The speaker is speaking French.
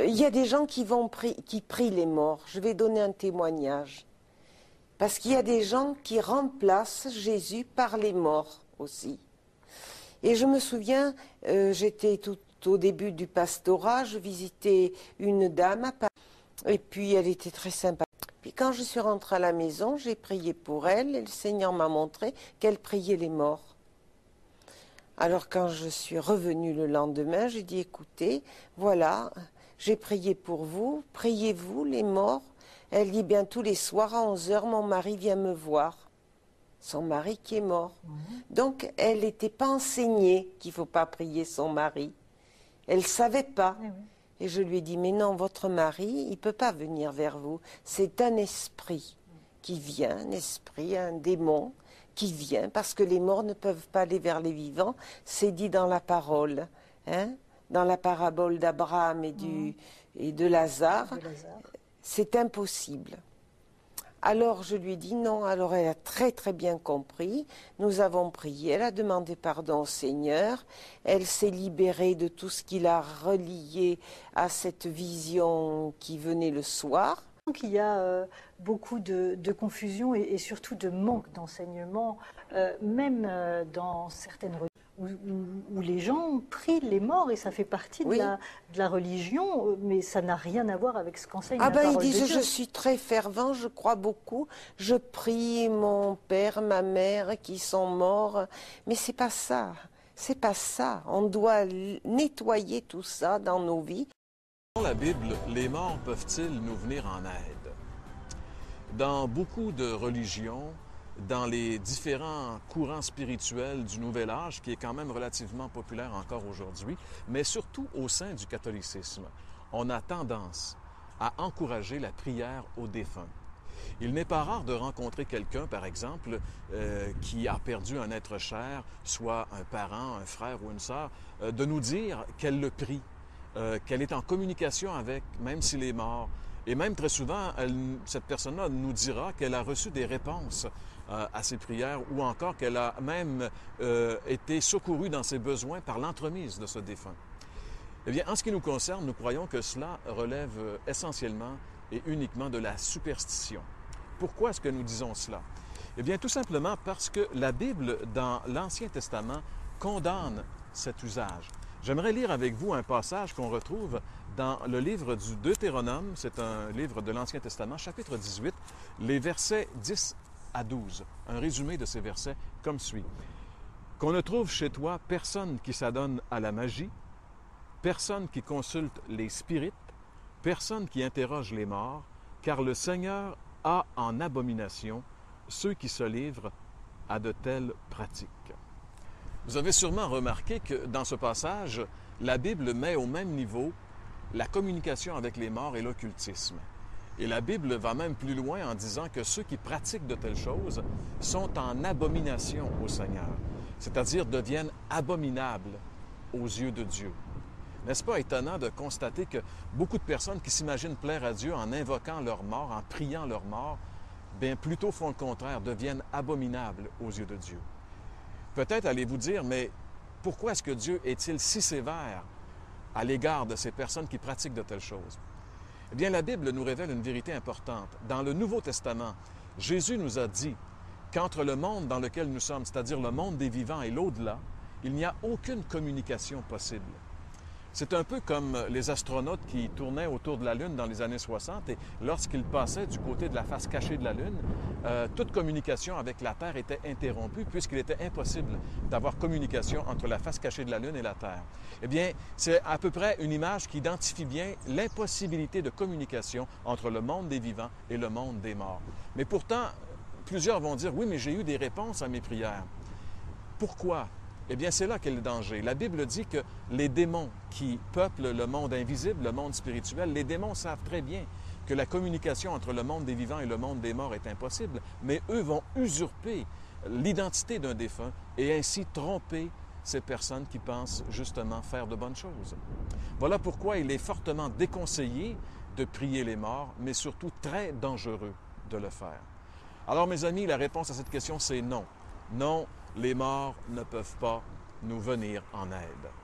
Il y a des gens qui prient les morts. Je vais donner un témoignage. Parce qu'il y a des gens qui remplacent Jésus par les morts aussi. Et je me souviens, j'étais tout au début du pastorat, je visitais une dame à Paris, et puis elle était très sympa. Puis quand je suis rentrée à la maison, j'ai prié pour elle, et le Seigneur m'a montré qu'elle priait les morts. Alors quand je suis revenue le lendemain, j'ai dit, écoutez, voilà, j'ai prié pour vous, priez-vous les morts. Elle dit, bien tous les soirs à 11 h, mon mari vient me voir. Son mari qui est mort. Donc, elle n'était pas enseignée qu'il ne faut pas prier son mari. Elle ne savait pas. Oui. Et je lui ai dit, mais non, votre mari, il ne peut pas venir vers vous. C'est un esprit qui vient, un esprit, un démon qui vient, parce que les morts ne peuvent pas aller vers les vivants. C'est dit dans la parole, hein, dans la parabole d'Abraham et de Lazare. C'est impossible. Alors je lui ai dit non, alors elle a très très bien compris, nous avons prié, elle a demandé pardon au Seigneur, elle s'est libérée de tout ce qui l'a relié à cette vision qui venait le soir. Il y a beaucoup de confusion et surtout de manque d'enseignement, même dans certaines religions où les gens prient les morts et ça fait partie de la religion, mais ça n'a rien à voir avec ce qu'enseigne la parole de Dieu. Ils disent, je suis très fervent, je crois beaucoup, je prie mon père, ma mère qui sont morts, mais c'est pas ça, c'est pas ça. On doit nettoyer tout ça dans nos vies. Dans la Bible, les morts peuvent-ils nous venir en aide? Dans beaucoup de religions, dans les différents courants spirituels du Nouvel Âge, qui est quand même relativement populaire encore aujourd'hui, mais surtout au sein du catholicisme, on a tendance à encourager la prière aux défunts. Il n'est pas rare de rencontrer quelqu'un, par exemple, qui a perdu un être cher, soit un parent, un frère ou une sœur, de nous dire qu'elle le prie, qu'elle est en communication avec, même s'il est mort. Et même très souvent, cette personne-là nous dira qu'elle a reçu des réponses à ses prières ou encore qu'elle a même été secourue dans ses besoins par l'entremise de ce défunt. Eh bien, en ce qui nous concerne, nous croyons que cela relève essentiellement et uniquement de la superstition. Pourquoi est-ce que nous disons cela? Eh bien, tout simplement parce que la Bible, dans l'Ancien Testament, condamne cet usage. J'aimerais lire avec vous un passage qu'on retrouve dans le livre du Deutéronome, c'est un livre de l'Ancien Testament, chapitre 18, les versets 10 à 12. Un résumé de ces versets comme suit. « Qu'on ne trouve chez toi personne qui s'adonne à la magie, personne qui consulte les spirites, personne qui interroge les morts, car le Seigneur a en abomination ceux qui se livrent à de telles pratiques. » Vous avez sûrement remarqué que dans ce passage, la Bible met au même niveau la communication avec les morts et l'occultisme. Et la Bible va même plus loin en disant que ceux qui pratiquent de telles choses sont en abomination au Seigneur, c'est-à-dire deviennent abominables aux yeux de Dieu. N'est-ce pas étonnant de constater que beaucoup de personnes qui s'imaginent plaire à Dieu en invoquant leur mort, en priant leur mort, bien plutôt font le contraire, deviennent abominables aux yeux de Dieu. Peut-être allez-vous dire, mais pourquoi est-ce que Dieu est-il si sévère à l'égard de ces personnes qui pratiquent de telles choses? Eh bien, la Bible nous révèle une vérité importante. Dans le Nouveau Testament, Jésus nous a dit qu'entre le monde dans lequel nous sommes, c'est-à-dire le monde des vivants et l'au-delà, il n'y a aucune communication possible. C'est un peu comme les astronautes qui tournaient autour de la Lune dans les années 60 et lorsqu'ils passaient du côté de la face cachée de la Lune, toute communication avec la Terre était interrompue puisqu'il était impossible d'avoir communication entre la face cachée de la Lune et la Terre. Eh bien, c'est à peu près une image qui identifie bien l'impossibilité de communication entre le monde des vivants et le monde des morts. Mais pourtant, plusieurs vont dire, oui, mais j'ai eu des réponses à mes prières. Pourquoi? Eh bien, c'est là qu'est le danger. La Bible dit que les démons qui peuplent le monde invisible, le monde spirituel, les démons savent très bien que la communication entre le monde des vivants et le monde des morts est impossible, mais eux vont usurper l'identité d'un défunt et ainsi tromper ces personnes qui pensent justement faire de bonnes choses. Voilà pourquoi il est fortement déconseillé de prier les morts, mais surtout très dangereux de le faire. Alors, mes amis, la réponse à cette question, c'est non. Non, les morts ne peuvent pas nous venir en aide.